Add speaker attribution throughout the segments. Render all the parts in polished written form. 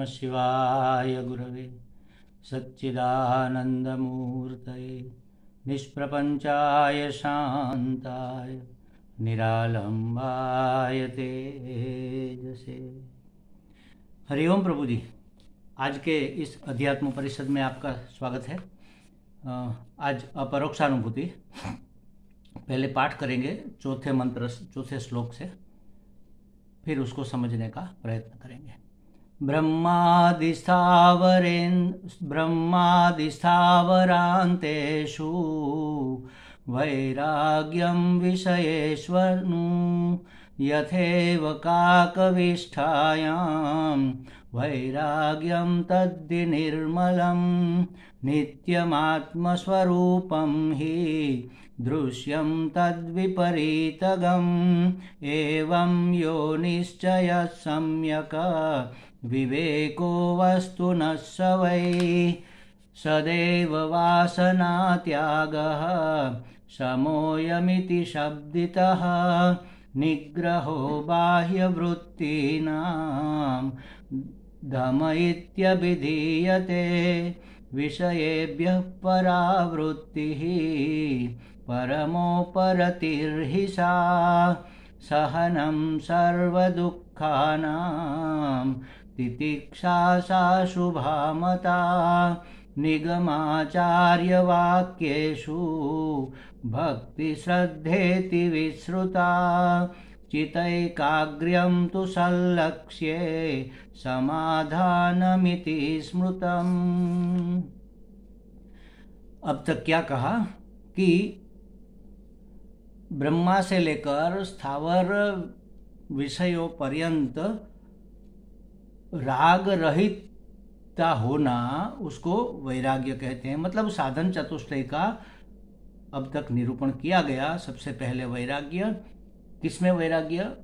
Speaker 1: नमः शिवाय गुरवे सच्चिदानन्दमूर्तये निष्प्रपञ्चाय शान्ताय निरालम्बाय तेजसे। हरिओम प्रभु जी, आज के इस अध्यात्म परिषद में आपका स्वागत है। आज अपरोक्षानुभूति पहले पाठ करेंगे चौथे मंत्र चौथे श्लोक से, फिर उसको समझने का प्रयत्न करेंगे। ब्रह्मादिस्थावरान्तेषु वैराग्यं विषयेष्वनु यथैव काकविष्ठायां वैराग्यं तद्धि निर्मलं नित्यमात्मस्वरूपं हि दृश्यं तद्विपरीतगम् एवं यो निश्चयः सम्यक् विवेको वस्तुनः स वै सदैव वासनात्यागः समोऽयमिति शब्दितः निग्रहो बाह्यवृत्तीनां दम इत्यभिधीयते। विषयेभ्यः परावृत्तिः परमोपरतिर्हि सा सहनं सर्वदुःखानां तितिक्षा सा शुभा मता। निगमाचार्यवाक्येषु भक्तिश्रद्धेति विश्रुता चितैकाग्र्यं तु संलक्ष्ये समाधानमिति स्मृतम्। अब तक क्या कहा कि ब्रह्मा से लेकर स्थावर विषयों पर्यंत राग रहितता होना उसको वैराग्य कहते हैं। मतलब साधन चतुष्टय का अब तक निरूपण किया गया। सबसे पहले वैराग्य, किसमें वैराग्य?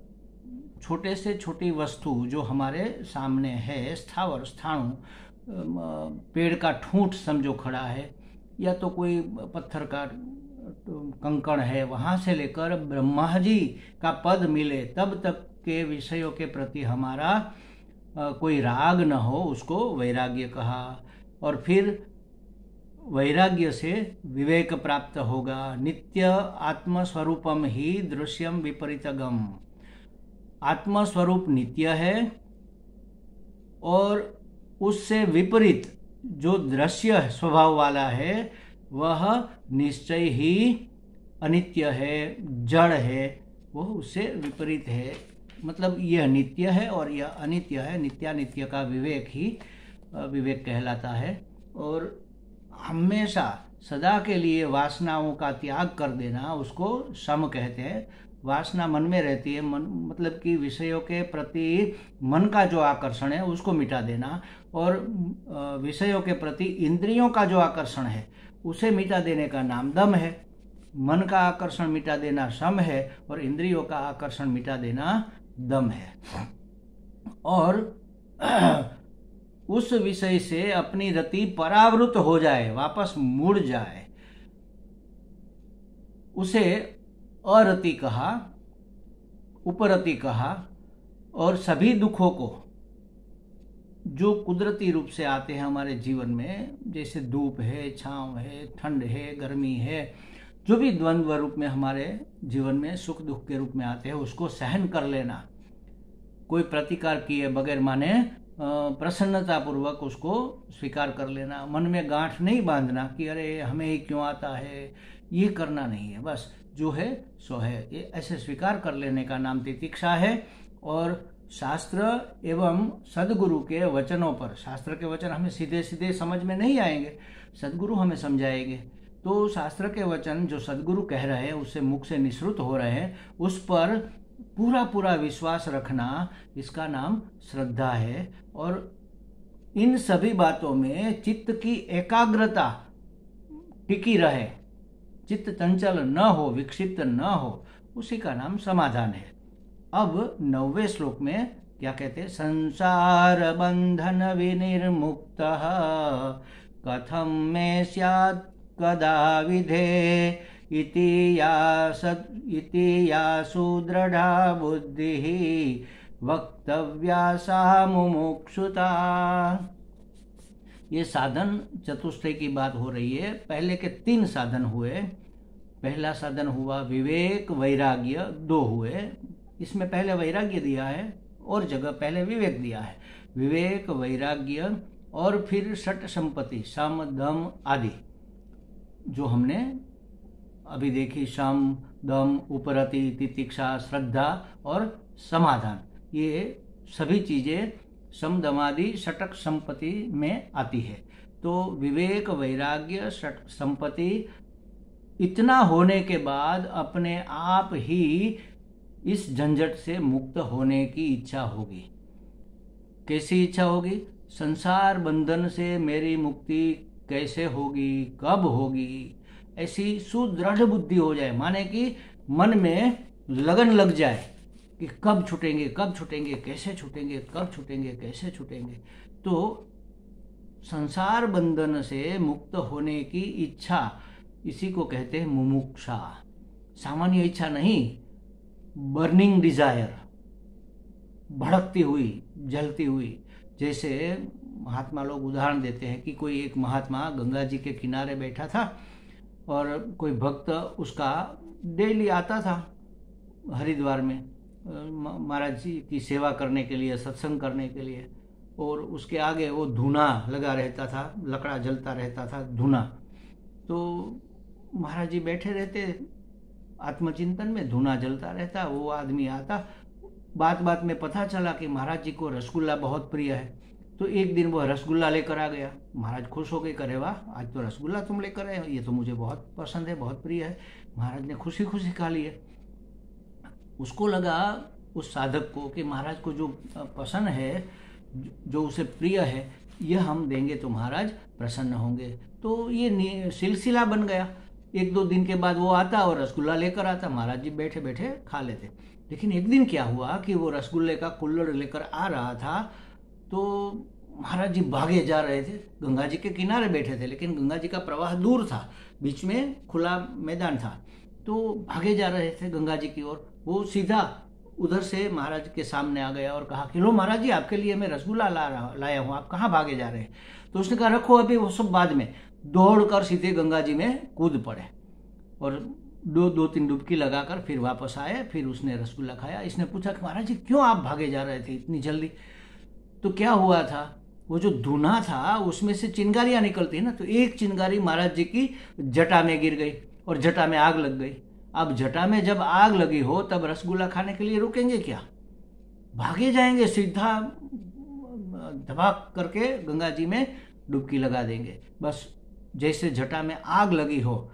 Speaker 1: छोटे से छोटी वस्तु जो हमारे सामने है, स्थावर स्थाणु, पेड़ का ठूंठ समझो खड़ा है, या तो कोई पत्थर का कंकड़ है, वहाँ से लेकर ब्रह्मा जी का पद मिले तब तक के विषयों के प्रति हमारा कोई राग न हो, उसको वैराग्य कहा। और फिर वैराग्य से विवेक प्राप्त होगा। नित्य आत्मस्वरूपम ही दृश्यम विपरीतगम। आत्मस्वरूप नित्य है और उससे विपरीत जो दृश्य स्वभाव वाला है वह निश्चय ही अनित्य है, जड़ है, वो उससे विपरीत है। मतलब यह नित्य है और यह अनित्य है। नित्यानित्य का विवेक ही विवेक कहलाता है। और हमेशा सदा के लिए वासनाओं का त्याग कर देना उसको सम कहते हैं। वासना मन में रहती है, मन मतलब कि विषयों के प्रति मन का जो आकर्षण है उसको मिटा देना, और विषयों के प्रति इंद्रियों का जो आकर्षण है उसे मिटा देने का नाम दम है। मन का आकर्षण मिटा देना सम है और इंद्रियों का आकर्षण मिटा देना दम है। और उस विषय से अपनी रति परावृत हो जाए, वापस मुड़ जाए, उसे अरति कहा, उपरति कहा। और सभी दुखों को जो कुदरती रूप से आते हैं हमारे जीवन में, जैसे धूप है, छांव है, ठंड है, गर्मी है, जो भी द्वंद्व रूप में हमारे जीवन में सुख दुख के रूप में आते हैं, उसको सहन कर लेना, कोई प्रतिकार किए बगैर, माने प्रसन्नता पूर्वक उसको स्वीकार कर लेना। मन में गांठ नहीं बांधना कि अरे हमें ही क्यों आता है, ये करना नहीं है। बस जो है सो है, ये ऐसे स्वीकार कर लेने का नाम तितिक्षा है। और शास्त्र एवं सदगुरु के वचनों पर, शास्त्र के वचन हमें सीधे सीधे समझ में नहीं आएंगे, सदगुरु हमें समझाएंगे। तो शास्त्र के वचन जो सदगुरु कह रहे हैं, उससे मुख से निसृत हो रहे हैं, उस पर पूरा पूरा विश्वास रखना, इसका नाम श्रद्धा है। और इन सभी बातों में चित्त की एकाग्रता टिकी रहे, चित्त चंचल न हो, विक्षिप्त न हो, उसी का नाम समाधान है। अब 9वें श्लोक में क्या कहते हैं? संसार बंधन विनिर्मुक्तः कथम में स्यात् कदा विधे इति या सुदृढ़ा बुद्धिः वक्तव्या सा मुमुक्षुता। ये साधन चतुष्टय की बात हो रही है। पहले के 3 साधन हुए। पहला साधन हुआ विवेक वैराग्य, 2 हुए। इसमें पहले वैराग्य दिया है और जगह पहले विवेक दिया है। विवेक वैराग्य और फिर षट संपत्ति, सम दम आदि, जो हमने अभी देखी, सम दम उपरति तितिक्षा श्रद्धा और समाधान, ये सभी चीजें सम दमादि षटक संपत्ति में आती है। तो विवेक वैराग्य षट संपत्ति इतना होने के बाद अपने आप ही इस झंझट से मुक्त होने की इच्छा होगी। कैसी इच्छा होगी? संसार बंधन से मेरी मुक्ति कैसे होगी, कब होगी, ऐसी सुदृढ़ बुद्धि हो जाए। माने कि मन में लगन लग जाए कि कब छूटेंगे, कब छूटेंगे, कैसे छूटेंगे, कब छूटेंगे, कैसे छूटेंगे। तो संसार बंधन से मुक्त होने की इच्छा, इसी को कहते हैं मुमुक्षा। सामान्य इच्छा नहीं, बर्निंग डिजायर, भड़कती हुई, जलती हुई। जैसे महात्मा लोग उदाहरण देते हैं कि कोई एक महात्मा गंगा जी के किनारे बैठा था और कोई भक्त उसका डेली आता था हरिद्वार में महाराज जी की सेवा करने के लिए, सत्संग करने के लिए, और उसके आगे वो धूना लगा रहता था, लकड़ा जलता रहता था, धूना। तो महाराज जी बैठे रहते आत्मचिंतन में, धूना जलता रहता। वो आदमी आता, बात बात में पता चला कि महाराज जी को रसगुल्ला बहुत प्रिय है। तो एक दिन वह रसगुल्ला लेकर आ गया। महाराज खुश हो गए, करे वाह, आज तो रसगुल्ला तुम लेकर आए, ये तो मुझे बहुत पसंद है, बहुत प्रिय है। महाराज ने खुशी खुशी खा लिए। उसको लगा उस साधक को कि महाराज को जो पसंद है, जो उसे प्रिय है, यह हम देंगे तो महाराज प्रसन्न होंगे। तो ये सिलसिला बन गया। 1-2 दिन के बाद वो आता और रसगुल्ला लेकर आता, महाराज जी बैठे बैठे खा लेते। लेकिन एक दिन क्या हुआ कि वो रसगुल्ले का कुल्हड़ लेकर आ रहा था, तो महाराज जी भागे जा रहे थे। गंगा जी के किनारे बैठे थे, लेकिन गंगा जी का प्रवाह दूर था, बीच में खुला मैदान था। तो भागे जा रहे थे गंगा जी की ओर। वो सीधा उधर से महाराज के सामने आ गया और कहा कि लो महाराज जी, आपके लिए मैं रसगुल्ला लाया हूँ, आप कहाँ भागे जा रहे हैं? तो उसने कहा रखो, अभी वो सब बाद में। दौड़कर सीधे गंगा जी में कूद पड़े और 2-3 डुबकी लगाकर फिर वापस आए। फिर उसने रसगुल्ला खाया। इसने पूछा कि महाराज जी क्यों आप भागे जा रहे थे इतनी जल्दी? तो क्या हुआ था, वो जो धूना था उसमें से चिंगारियां निकलती है ना, तो एक चिंगारी महाराज जी की जटा में गिर गई और जटा में आग लग गई। अब जटा में जब आग लगी हो तब रसगुल्ला खाने के लिए रुकेंगे क्या? भागे जाएंगे, सीधा धबाक करके गंगा जी में डुबकी लगा देंगे। बस जैसे जटा में आग लगी हो,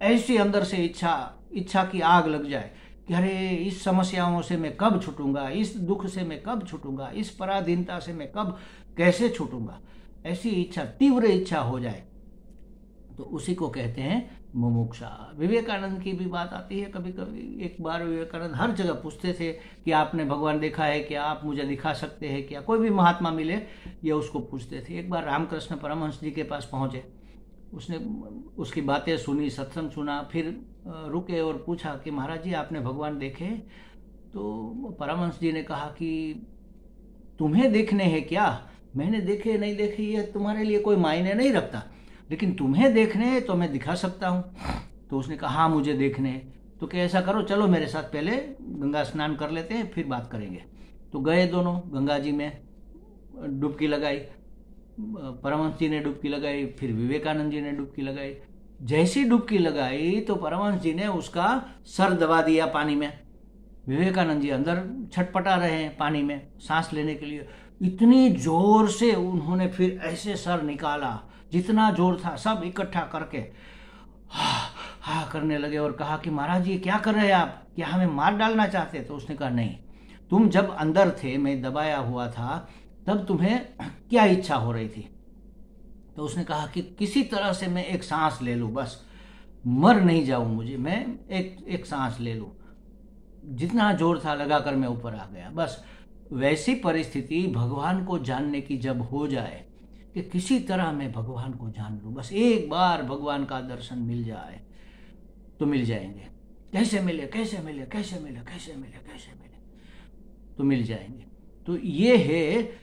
Speaker 1: ऐसी अंदर से इच्छा की आग लग जाए कि अरे इस समस्याओं से मैं कब छूटूंगा, इस दुख से मैं कब छूटूंगा, इस पराधीनता से मैं कब कैसे छूटूंगा, ऐसी इच्छा, तीव्र इच्छा हो जाए, तो उसी को कहते हैं मुमुक्षा। विवेकानंद की भी बात आती है कभी कभी। एक बार विवेकानंद हर जगह पूछते थे कि आपने भगवान देखा है क्या, आप मुझे दिखा सकते हैं क्या? कोई भी महात्मा मिले ये उसको पूछते थे। एक बार रामकृष्ण परमहंस जी के पास पहुंचे, उसने उसकी बातें सुनी, सत्संग सुना, फिर रुके और पूछा कि महाराज जी आपने भगवान देखे? तो परमहंस जी ने कहा कि तुम्हें देखने हैं क्या, मैंने देखे नहीं देखे ये तुम्हारे लिए कोई मायने नहीं रखता, लेकिन तुम्हें देखने हैं तो मैं दिखा सकता हूँ। तो उसने कहा हाँ मुझे देखने हैं। तो क्या ऐसा करो, चलो मेरे साथ पहले गंगा स्नान कर लेते हैं, फिर बात करेंगे। तो गए दोनों, गंगा जी में डुबकी लगाई, परमहंस जी ने डुबकी लगाई, फिर विवेकानंद जी ने डुबकी लगाई। जैसी डुबकी लगाई तो परमहंस जी ने उसका सर दबा दिया पानी में। विवेकानंद जी अंदर छटपटा रहे हैं पानी में सांस लेने के लिए। इतनी जोर से उन्होंने फिर ऐसे सर निकाला, जितना जोर था सब इकट्ठा करके हा हा करने लगे और कहा कि महाराज जी क्या कर रहे हैं आप, क्या हमें मार डालना चाहते? तो उसने कहा नहीं, तुम जब अंदर थे, मैं दबाया हुआ था, तब तुम्हें क्या इच्छा हो रही थी? तो उसने कहा कि किसी तरह से मैं एक सांस ले लूं, बस मर नहीं जाऊं, मुझे मैं एक सांस ले लूं। जितना जोर था लगाकर मैं ऊपर आ गया। बस वैसी परिस्थिति भगवान को जानने की जब हो जाए कि किसी तरह मैं भगवान को जान लूं, बस एक बार भगवान का दर्शन मिल जाए तो मिल जाएंगे। कैसे मिले, कैसे मिले, कैसे मिले, कैसे मिले, कैसे मिले? तो मिल जाएंगे। तो ये है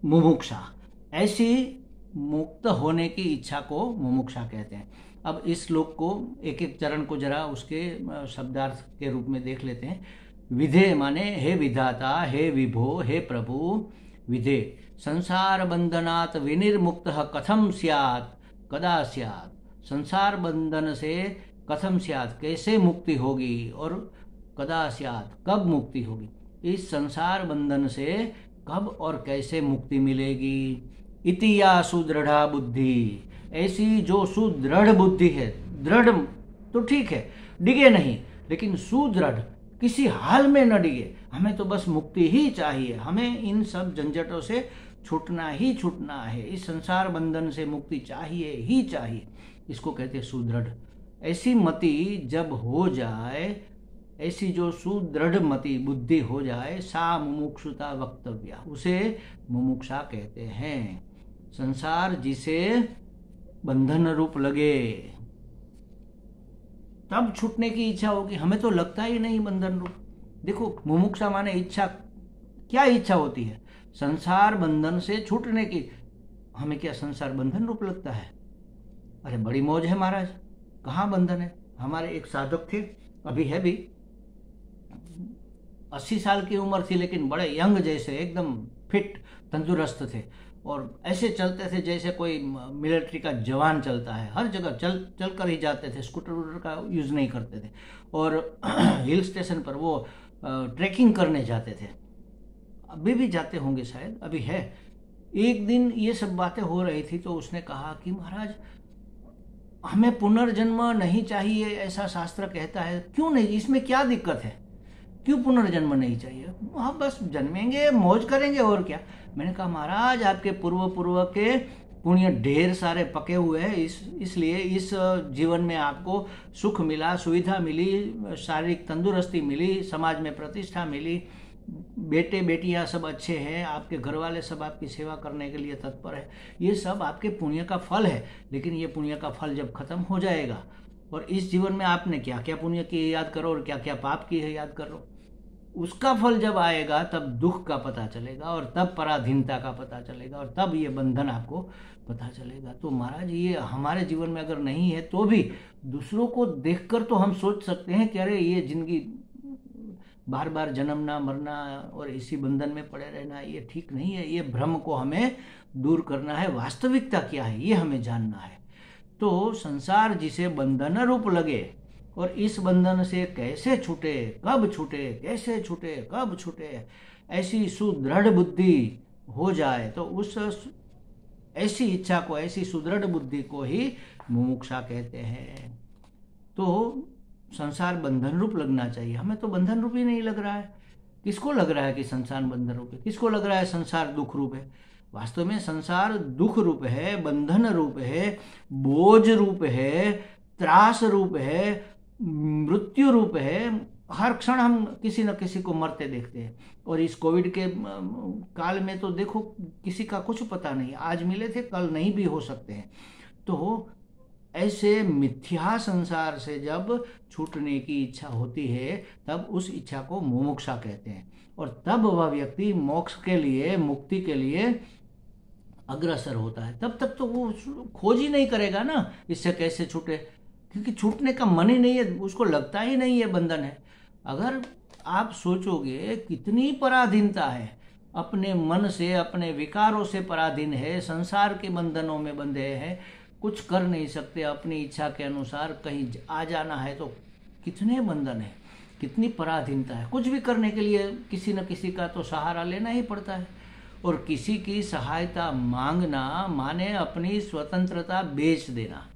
Speaker 1: मुमुक्षा। ऐसी मुक्त होने की इच्छा को मुमुक्षा कहते हैं। अब इस श्लोक को एक एक चरण को जरा उसके शब्दार्थ के रूप में देख लेते हैं। विधे माने हे विधाता, हे विभो, हे प्रभु। विधे संसार बंधनात् विनिर्मुक्त कथम स्यात् कदा स्यात्। संसार बंधन से कथम स्यात् कैसे मुक्ति होगी, और कदा स्यात् कब मुक्ति होगी। इस संसार बंधन से कब और कैसे मुक्ति मिलेगी। इति या सुदृढ़ा बुद्धि, ऐसी जो सुदृढ़ बुद्धि है, दृढ़ तो ठीक है, डिगे नहीं, लेकिन सुदृढ़, किसी हाल में न डिगे। हमें तो बस मुक्ति ही चाहिए, हमें इन सब झंझटों से छूटना ही छूटना है, इस संसार बंधन से मुक्ति चाहिए ही चाहिए। इसको कहते हैं सुदृढ़। ऐसी मति जब हो जाए, ऐसी जो सुदृढ़ मति बुद्धि हो जाए, सा मुमुक्षुता वक्तव्या, उसे मुमुक्षा कहते हैं। संसार जिसे बंधन रूप लगे, तब छूटने की इच्छा होगी। हमें तो लगता ही नहीं बंधन रूप। देखो, मुमुक्षा माने इच्छा। क्या इच्छा होती है? संसार बंधन से छूटने की। हमें क्या संसार बंधन रूप लगता है? अरे बड़ी मौज है महाराज, कहाँ बंधन है। हमारे एक साधक थे, अभी है भी, 80 साल की उम्र थी, लेकिन बड़े यंग जैसे, एकदम फिट तंदुरुस्त थे, और ऐसे चलते थे जैसे कोई मिलिट्री का जवान चलता है। हर जगह चल कर ही जाते थे, स्कूटर वूटर का यूज़ नहीं करते थे। और हिल स्टेशन पर वो ट्रैकिंग करने जाते थे, अभी भी जाते होंगे शायद, अभी है। एक दिन ये सब बातें हो रही थी, तो उसने कहा कि महाराज, हमें पुनर्जन्म नहीं चाहिए, ऐसा शास्त्र कहता है। क्यों नहीं, इसमें क्या दिक्कत है? क्यों पुनर्जन्म नहीं चाहिए? हाँ, बस जन्मेंगे, मौज करेंगे, और क्या। मैंने कहा महाराज, आपके पूर्व के पुण्य ढेर सारे पके हुए हैं, इसलिए इस जीवन में आपको सुख मिला, सुविधा मिली, शारीरिक तंदुरुस्ती मिली, समाज में प्रतिष्ठा मिली, बेटे बेटियां सब अच्छे हैं, आपके घर वाले सब आपकी सेवा करने के लिए तत्पर है। ये सब आपके पुण्य का फल है। लेकिन ये पुण्य का फल जब खत्म हो जाएगा, और इस जीवन में आपने क्या क्या पुण्य किए याद करो, और क्या क्या पाप किए है याद करो। उसका फल जब आएगा, तब दुख का पता चलेगा, और तब पराधीनता का पता चलेगा, और तब ये बंधन आपको पता चलेगा। तो महाराज, ये हमारे जीवन में अगर नहीं है, तो भी दूसरों को देखकर तो हम सोच सकते हैं कि अरे ये जिंदगी बार बार जन्मना मरना और इसी बंधन में पड़े रहना, ये ठीक नहीं है। ये भ्रम को हमें दूर करना है। वास्तविकता क्या है, ये हमें जानना है। तो संसार जिसे बंधन रूप लगे, और इस बंधन से कैसे छूटे, कब छूटे, कैसे छूटे, कब छूटे, ऐसी सुदृढ़ बुद्धि हो जाए, तो उस ऐसी इच्छा को, ऐसी सुदृढ़ बुद्धि को ही मुमुक्षा कहते हैं। तो संसार बंधन रूप लगना चाहिए। हमें तो बंधन रूप ही नहीं लग रहा है। किसको लग रहा है कि संसार बंधन रूप है? किसको लग रहा है संसार दुख रूप है? वास्तव में संसार दुख रूप है, बंधन रूप है, बोझ रूप है, त्रास रूप है, मृत्यु रूप है। हर क्षण हम किसी न किसी को मरते देखते हैं। और इस कोविड के काल में तो देखो, किसी का कुछ पता नहीं, आज मिले थे कल नहीं भी हो सकते हैं। तो ऐसे मिथ्या संसार से जब छूटने की इच्छा होती है, तब उस इच्छा को मुमुक्षा कहते हैं। और तब वह व्यक्ति मोक्ष के लिए, मुक्ति के लिए अग्रसर होता है। तब तक तो वो खोज ही नहीं करेगा ना, इससे कैसे छूटे, क्योंकि छूटने का मन ही नहीं है, उसको लगता ही नहीं है बंधन है। अगर आप सोचोगे कितनी पराधीनता है, अपने मन से, अपने विकारों से पराधीन है, संसार के बंधनों में बंधे हैं, कुछ कर नहीं सकते, अपनी इच्छा के अनुसार कहीं आ जाना है तो कितने बंधन है, कितनी पराधीनता है। कुछ भी करने के लिए किसी न किसी का तो सहारा लेना ही पड़ता है। और किसी की सहायता मांगना माने अपनी स्वतंत्रता बेच देना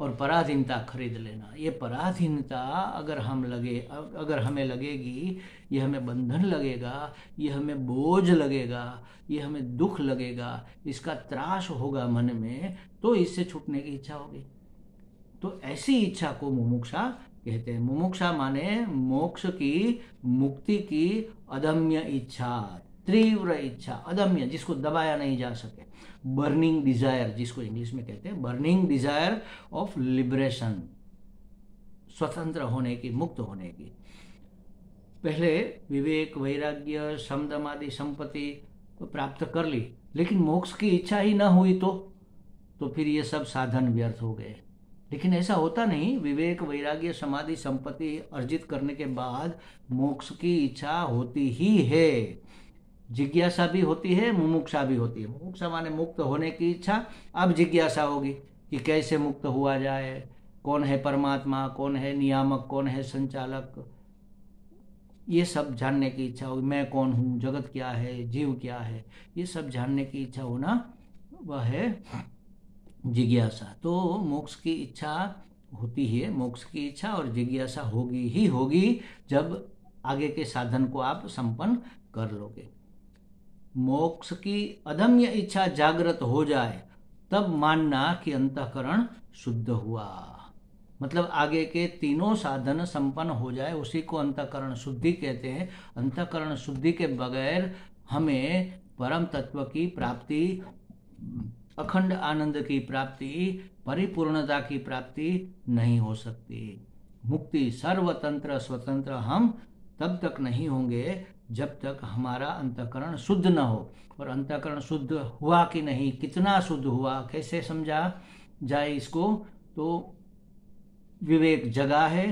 Speaker 1: और पराधीनता खरीद लेना। ये पराधीनता अगर हमें लगेगी, ये हमें बंधन लगेगा, ये हमें बोझ लगेगा, ये हमें दुख लगेगा, इसका त्रास होगा मन में, तो इससे छूटने की इच्छा होगी। तो ऐसी इच्छा को मुमुक्षा कहते हैं। मुमुक्षा माने मोक्ष की, मुक्ति की अदम्य इच्छा, तीव्र इच्छा, अदम्य, जिसको दबाया नहीं जा सके। बर्निंग डिजायर, जिसको इंग्लिश में कहते हैं, बर्निंग डिजायर ऑफ लिबरेशन, स्वतंत्र होने की, मुक्त होने की। पहले विवेक, वैराग्य, शमदम आदि संपत्ति प्राप्त कर ली, लेकिन मोक्ष की इच्छा ही न हुई तो फिर ये सब साधन व्यर्थ हो गए। लेकिन ऐसा होता नहीं। विवेक, वैराग्य, समाधि, संपत्ति अर्जित करने के बाद मोक्ष की इच्छा होती ही है। जिज्ञासा भी होती है, मुमुक्षा भी होती है। मुमुक्षा माने मुक्त होने की इच्छा। अब जिज्ञासा होगी कि कैसे मुक्त हुआ जाए, कौन है परमात्मा, कौन है नियामक, कौन है संचालक, ये सब जानने की इच्छा होगी। मैं कौन हूँ, जगत क्या है, जीव क्या है, ये सब जानने की इच्छा होना, वह है जिज्ञासा। तो मोक्ष की इच्छा होती है, मोक्ष की इच्छा और जिज्ञासा होगी ही होगी जब आगे के साधन को आप संपन्न कर लोगे। मोक्ष की अदम्य इच्छा जागृत हो जाए तब मानना कि अंतःकरण शुद्ध हुआ। मतलब आगे के तीनों साधन संपन्न हो जाए, उसी को अंतःकरण शुद्धि कहते हैं। अंतःकरण शुद्धि के बगैर हमें परम तत्व की प्राप्ति, अखंड आनंद की प्राप्ति, परिपूर्णता की प्राप्ति नहीं हो सकती। मुक्ति, सर्वतंत्र स्वतंत्र हम तब तक नहीं होंगे जब तक हमारा अंतःकरण शुद्ध न हो। और अंतःकरण शुद्ध हुआ कि नहीं, कितना शुद्ध हुआ, कैसे समझा जाए इसको? तो विवेक जगा है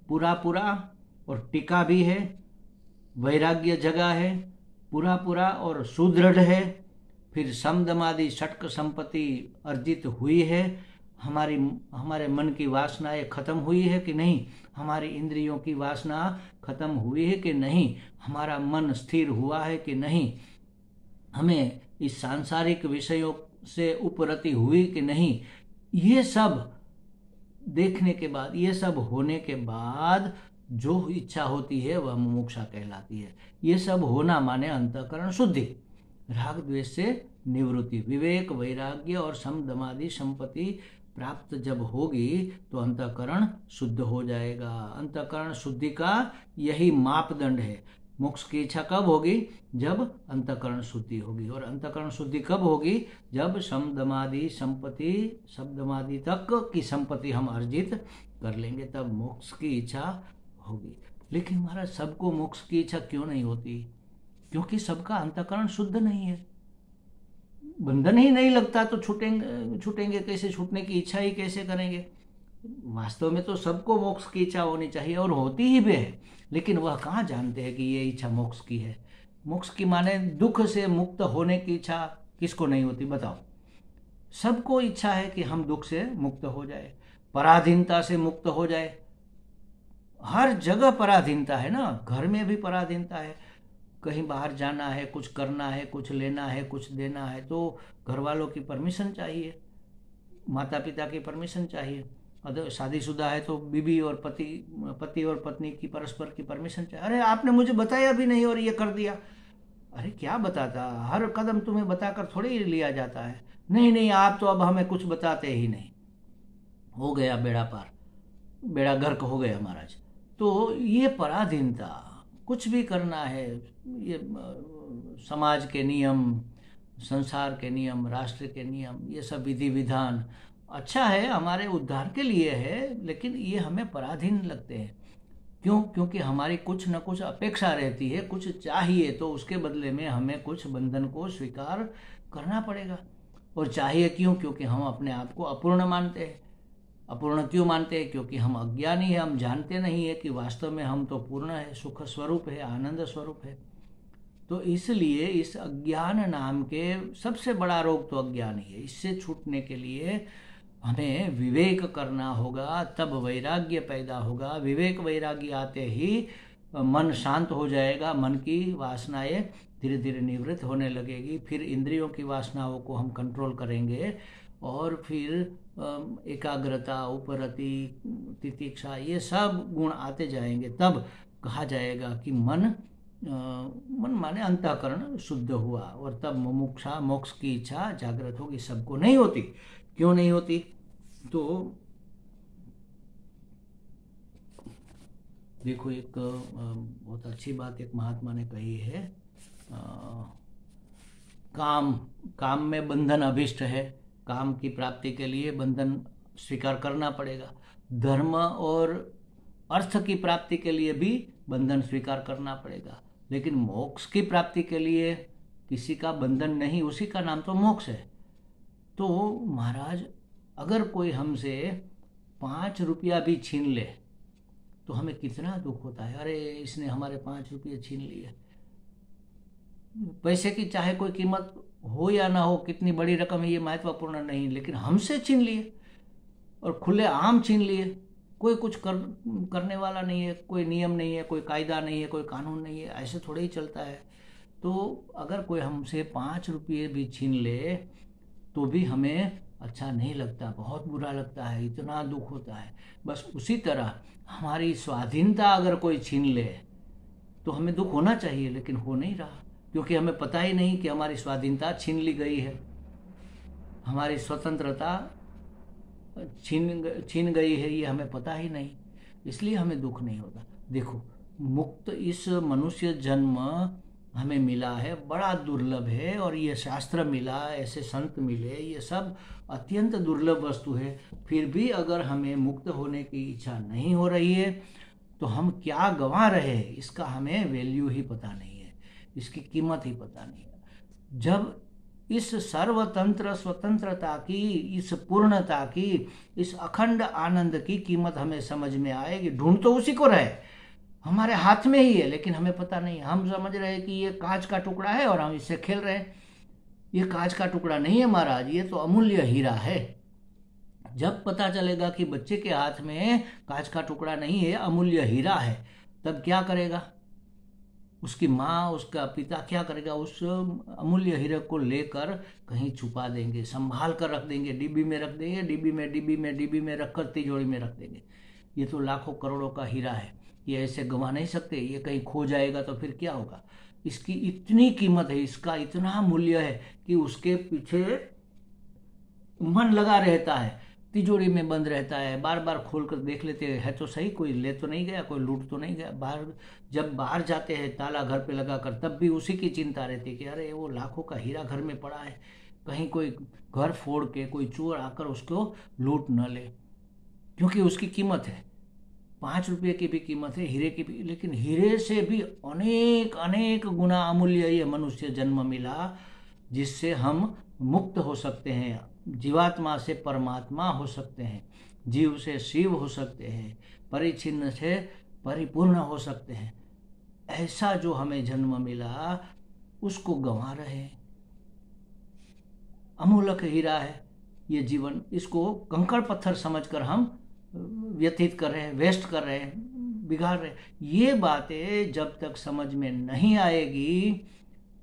Speaker 1: पूरा पूरा और टिका भी है, वैराग्य जगा है पूरा पूरा और सुदृढ़ है, फिर समदमादि षटक संपत्ति अर्जित हुई है, हमारे मन की वासनाएं खत्म हुई है कि नहीं, हमारी इंद्रियों की वासना खत्म हुई है कि नहीं, हमारा मन स्थिर हुआ है कि नहीं, हमें इस सांसारिक विषयों से उपरति हुई कि नहीं। ये सब देखने के बाद, ये सब होने के बाद जो इच्छा होती है वह मुमुक्षा कहलाती है। ये सब होना माने अंतःकरण शुद्धि, राग द्वेष से निवृत्ति। विवेक, वैराग्य और समदमादि संपत्ति प्राप्त जब होगी तो अंतःकरण शुद्ध हो जाएगा। अंतःकरण शुद्धि का यही मापदंड है। मोक्ष की इच्छा कब होगी? जब अंतःकरण शुद्धि होगी। और अंतःकरण शुद्धि कब होगी? जब समदमादि संपत्ति, शब्दमादि तक की संपत्ति हम अर्जित कर लेंगे, तब मोक्ष की इच्छा होगी। लेकिन महाराज, सबको मोक्ष की इच्छा क्यों नहीं होती? क्योंकि सबका अंतःकरण शुद्ध नहीं है। बंधन ही नहीं लगता तो छूटेंगे कैसे? छूटने की इच्छा ही कैसे करेंगे? वास्तव में तो सबको मोक्ष की इच्छा होनी चाहिए और होती ही भी है, लेकिन वह कहाँ जानते हैं कि ये इच्छा मोक्ष की है। मोक्ष की माने दुख से मुक्त होने की इच्छा किसको नहीं होती बताओ? सबको इच्छा है कि हम दुख से मुक्त हो जाए, पराधीनता से मुक्त हो जाए। हर जगह पराधीनता है ना, घर में भी पराधीनता है। कहीं बाहर जाना है, कुछ करना है, कुछ लेना है, कुछ देना है, तो घर वालों की परमिशन चाहिए, माता पिता की परमिशन चाहिए। अगर शादीशुदा है तो बीवी और पति और पत्नी की परस्पर की परमिशन चाहिए। अरे आपने मुझे बताया भी नहीं और ये कर दिया। अरे क्या बताता, हर कदम तुम्हें बताकर थोड़ी लिया जाता है। नहीं, आप तो अब हमें कुछ बताते ही नहीं। हो गया बेड़ा पार, बेड़ा गर्क हो गया महाराज। तो ये पराधीनता, कुछ भी करना है, ये समाज के नियम, संसार के नियम, राष्ट्र के नियम, ये सब विधि विधान अच्छा है, हमारे उद्धार के लिए है, लेकिन ये हमें पराधीन लगते हैं। क्यों? क्योंकि हमारी कुछ न कुछ अपेक्षा रहती है, कुछ चाहिए, तो उसके बदले में हमें कुछ बंधन को स्वीकार करना पड़ेगा। और चाहिए क्यों? क्योंकि हम अपने आप को अपूर्ण मानते हैं। अपूर्ण क्यों मानते हैं? क्योंकि हम अज्ञानी हैं, हम जानते नहीं है कि वास्तव में हम तो पूर्ण है, सुख स्वरूप है, आनंद स्वरूप है। तो इसलिए इस अज्ञान नाम के सबसे बड़ा रोग तो अज्ञान ही है। इससे छूटने के लिए हमें विवेक करना होगा, तब वैराग्य पैदा होगा। विवेक वैराग्य आते ही मन शांत हो जाएगा, मन की वासनाएं धीरे धीरे निवृत्त होने लगेगी। फिर इंद्रियों की वासनाओं को हम कंट्रोल करेंगे और फिर एकाग्रता, उपरति, तितिक्षा, ये सब गुण आते जाएंगे। तब कहा जाएगा कि मन माने अंतःकरण शुद्ध हुआ, और तब मुमुक्षा, मोक्ष की इच्छा जागृत होगी। सबको नहीं होती। क्यों नहीं होती? तो देखो, एक बहुत अच्छी बात एक महात्मा ने कही है, काम में बंधन अभिष्ट है, काम की प्राप्ति के लिए बंधन स्वीकार करना पड़ेगा। धर्म और अर्थ की प्राप्ति के लिए भी बंधन स्वीकार करना पड़ेगा। लेकिन मोक्ष की प्राप्ति के लिए किसी का बंधन नहीं, उसी का नाम तो मोक्ष है। तो महाराज, अगर कोई हमसे 5 रुपया भी छीन ले तो हमें कितना दुख होता है, अरे इसने हमारे 5 रुपये छीन लिए। पैसे की चाहे कोई कीमत हो या ना हो, कितनी बड़ी रकम है ये महत्वपूर्ण नहीं, लेकिन हमसे छीन लिए और खुले आम छीन लिए। कोई कुछ करने वाला नहीं है, कोई नियम नहीं है, कोई कायदा नहीं है, कोई कानून नहीं है, ऐसे थोड़े ही चलता है। तो अगर कोई हमसे 5 रुपये भी छीन ले तो भी हमें अच्छा नहीं लगता, बहुत बुरा लगता है, इतना दुख होता है। बस उसी तरह हमारी स्वाधीनता अगर कोई छीन ले तो हमें दुख होना चाहिए, लेकिन हो नहीं रहा, क्योंकि हमें पता ही नहीं कि हमारी स्वाधीनता छीन ली गई है, हमारी स्वतंत्रता छीन गई है, ये हमें पता ही नहीं, इसलिए हमें दुख नहीं होता। देखो, मुक्त इस मनुष्य जन्म हमें मिला है, बड़ा दुर्लभ है, और ये शास्त्र मिला, ऐसे संत मिले, ये सब अत्यंत दुर्लभ वस्तु है। फिर भी अगर हमें मुक्त होने की इच्छा नहीं हो रही है तो हम क्या गंवा रहे हैं, इसका हमें वैल्यू ही पता नहीं है, इसकी कीमत ही पता नहीं है। जब इस सर्वतंत्र स्वतंत्रता की, इस पूर्णता की, इस अखंड आनंद की कीमत हमें समझ में आएगी, ढूंढ तो उसी को रहे, हमारे हाथ में ही है, लेकिन हमें पता नहीं। हम समझ रहे हैं कि ये कांच का टुकड़ा है और हम इससे खेल रहे हैं। ये कांच का टुकड़ा नहीं है महाराज, ये तो अमूल्य हीरा है। जब पता चलेगा कि बच्चे के हाथ में कांच का टुकड़ा नहीं है, अमूल्य हीरा है, तब क्या करेगा उसकी माँ, उसका पिता क्या करेगा? उस अमूल्य हीरे को लेकर कहीं छुपा देंगे, संभाल कर रख देंगे, डिब्बी में रख देंगे, डिब्बी में रखकर तिजोरी में रख देंगे। ये तो लाखों करोड़ों का हीरा है, ये ऐसे गंवा नहीं सकते। ये कहीं खो जाएगा तो फिर क्या होगा? इसकी इतनी कीमत है, इसका इतना मूल्य है कि उसके पीछे मन लगा रहता है, तिजोरी में बंद रहता है, बार बार खोल कर देख लेते हैं, है तो सही, कोई ले तो नहीं गया, कोई लूट तो नहीं गया। जब बाहर जाते हैं ताला घर पे लगा कर, तब भी उसी की चिंता रहती है कि अरे वो लाखों का हीरा घर में पड़ा है, कहीं कोई घर फोड़ के कोई चोर आकर उसको लूट न ले, क्योंकि उसकी कीमत है, 5 रुपये की भी कीमत है, हीरे की भी। लेकिन हीरे से भी अनेक अनेक गुना अमूल्य ये मनुष्य जन्म मिला, जिससे हम मुक्त हो सकते हैं, जीवात्मा से परमात्मा हो सकते हैं, जीव से शिव हो सकते हैं, परिच्छिन्न से परिपूर्ण हो सकते हैं। ऐसा जो हमें जन्म मिला उसको गंवा रहे हैं। अमूलक हीरा है ये जीवन, इसको कंकड़ पत्थर समझकर हम व्यतीत कर रहे हैं, वेस्ट कर रहे हैं, बिगाड़ रहे हैं। ये बातें जब तक समझ में नहीं आएगी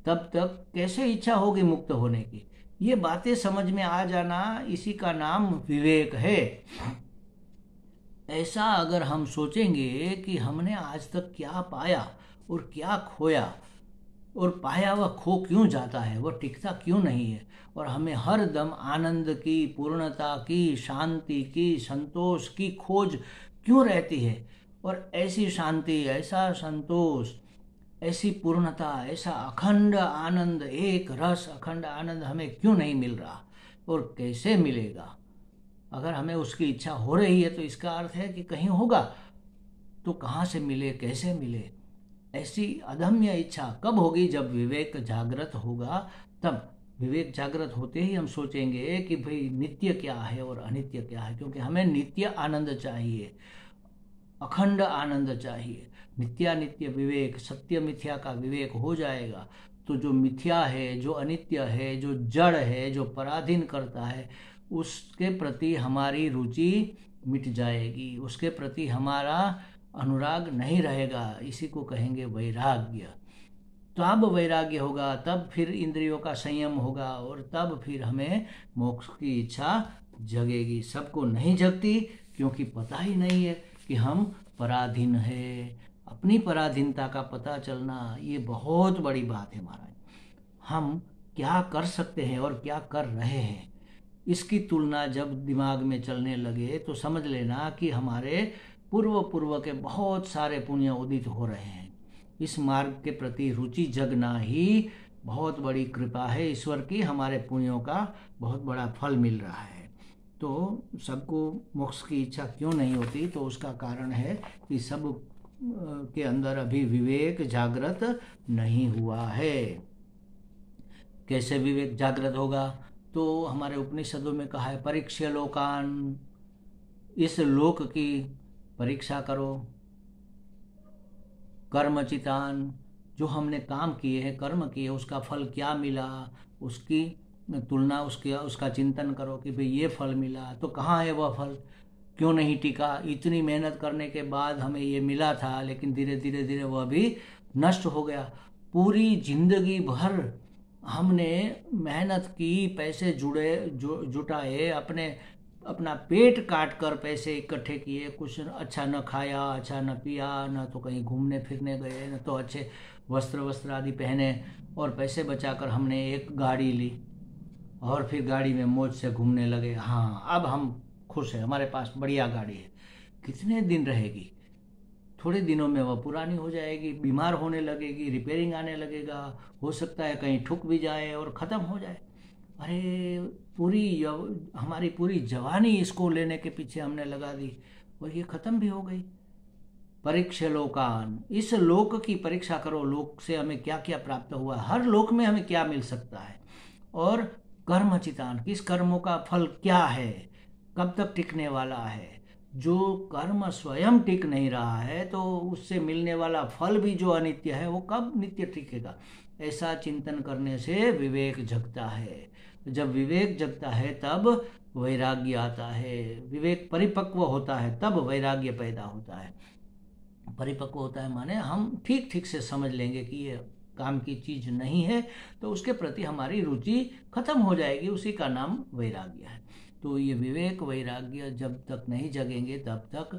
Speaker 1: तब तक कैसे इच्छा होगी मुक्त होने की? ये बातें समझ में आ जाना, इसी का नाम विवेक है। ऐसा अगर हम सोचेंगे कि हमने आज तक क्या पाया और क्या खोया, और पाया वह खो क्यों जाता है, वह टिकता क्यों नहीं है, और हमें हर दम आनंद की, पूर्णता की, शांति की, संतोष की खोज क्यों रहती है, और ऐसी शांति, ऐसा संतोष, ऐसी पूर्णता, ऐसा अखंड आनंद, एक रस अखंड आनंद हमें क्यों नहीं मिल रहा, और कैसे मिलेगा? अगर हमें उसकी इच्छा हो रही है तो इसका अर्थ है कि कहीं होगा, तो कहाँ से मिले, कैसे मिले? ऐसी अदम्य इच्छा कब होगी? जब विवेक जागृत होगा। तब विवेक जागृत होते ही हम सोचेंगे कि भाई नित्य क्या है और अनित्य क्या है, क्योंकि हमें नित्य आनंद चाहिए, अखंड आनंद चाहिए। नित्यानित्य विवेक, सत्य मिथ्या का विवेक हो जाएगा तो जो मिथ्या है, जो अनित्य है, जो जड़ है, जो पराधीन करता है, उसके प्रति हमारी रुचि मिट जाएगी, उसके प्रति हमारा अनुराग नहीं रहेगा। इसी को कहेंगे वैराग्य। तो अब वैराग्य होगा, तब फिर इंद्रियों का संयम होगा, और तब फिर हमें मोक्ष की इच्छा जगेगी। सबको नहीं जगती, क्योंकि पता ही नहीं है कि हम पराधीन है। अपनी पराधीनता का पता चलना ये बहुत बड़ी बात है महाराज। हम क्या कर सकते हैं और क्या कर रहे हैं, इसकी तुलना जब दिमाग में चलने लगे तो समझ लेना कि हमारे पूर्व के बहुत सारे पुण्य उदित हो रहे हैं। इस मार्ग के प्रति रुचि जगना ही बहुत बड़ी कृपा है ईश्वर की, हमारे पुण्यों का बहुत बड़ा फल मिल रहा है। तो सबको मोक्ष की इच्छा क्यों नहीं होती? तो उसका कारण है कि सब के अंदर अभी विवेक जागृत नहीं हुआ है। कैसे विवेक जागृत होगा? तो हमारे उपनिषदों में कहा है परीक्ष्य लोकान, इस लोक की परीक्षा करो। कर्मचितान, जो हमने काम किए हैं, कर्म किए, उसका फल क्या मिला, उसकी तुलना, उसका चिंतन करो कि भाई ये फल मिला तो कहाँ है वह फल, क्यों नहीं टिका। इतनी मेहनत करने के बाद हमें ये मिला था, लेकिन धीरे धीरे धीरे वह भी नष्ट हो गया। पूरी जिंदगी भर हमने मेहनत की, पैसे जुटाए, अपना पेट काट कर पैसे इकट्ठे किए, कुछ अच्छा न खाया, अच्छा न पिया, न तो कहीं घूमने फिरने गए, न तो अच्छे वस्त्र आदि पहने, और पैसे बचाकर हमने एक गाड़ी ली और फिर गाड़ी में मौज से घूमने लगे। हाँ, अब हम खुश हैं, हमारे पास बढ़िया गाड़ी है। कितने दिन रहेगी? थोड़े दिनों में वह पुरानी हो जाएगी, बीमार होने लगेगी, रिपेयरिंग आने लगेगा, हो सकता है कहीं ठुक भी जाए और ख़त्म हो जाए। अरे हमारी पूरी जवानी इसको लेने के पीछे हमने लगा दी और ये ख़त्म भी हो गई। परीक्ष लोकान, इस लोक की परीक्षा करो, लोक से हमें क्या क्या प्राप्त हुआ, हर लोक में हमें क्या मिल सकता है। और कर्मचितान, किस कर्मों का फल क्या है, कब तक टिकने वाला है। जो कर्म स्वयं टिक नहीं रहा है तो उससे मिलने वाला फल भी जो अनित्य है वो कब नित्य टिकेगा। ऐसा चिंतन करने से विवेक जगता है। जब विवेक जगता है तब वैराग्य आता है। विवेक परिपक्व होता है तब वैराग्य पैदा होता है। परिपक्व होता है माने हम ठीक ठीक से समझ लेंगे कि ये काम की चीज नहीं है, तो उसके प्रति हमारी रुचि खत्म हो जाएगी, उसी का नाम वैराग्य है। तो ये विवेक वैराग्य जब तक नहीं जगेंगे तब तक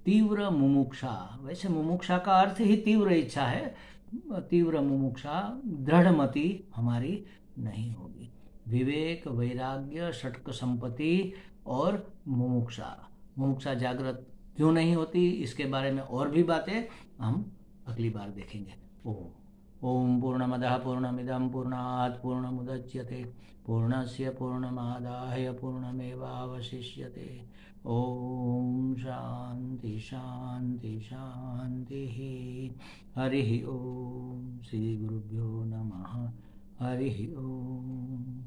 Speaker 1: तीव्र मुमुक्षा, वैसे मुमुक्षा का अर्थ ही तीव्र इच्छा है, तीव्र मुमुक्षा, दृढ़मति हमारी नहीं होगी। विवेक, वैराग्य, षटक संपत्ति और मुमुक्षा, मुमुक्षा जागृत क्यों नहीं होती, इसके बारे में और भी बातें हम अगली बार देखेंगे। ओम पूर्णमदः पूर्णमिदं पूर्णात् पूर्णमुदच्यते पूर्णस्य पूर्णमादाय पूर्णमेवावशिष्यते। ओम शांति शांति शांति। हरि ओम। श्री गुरुभ्यो नमः। हरि ओम।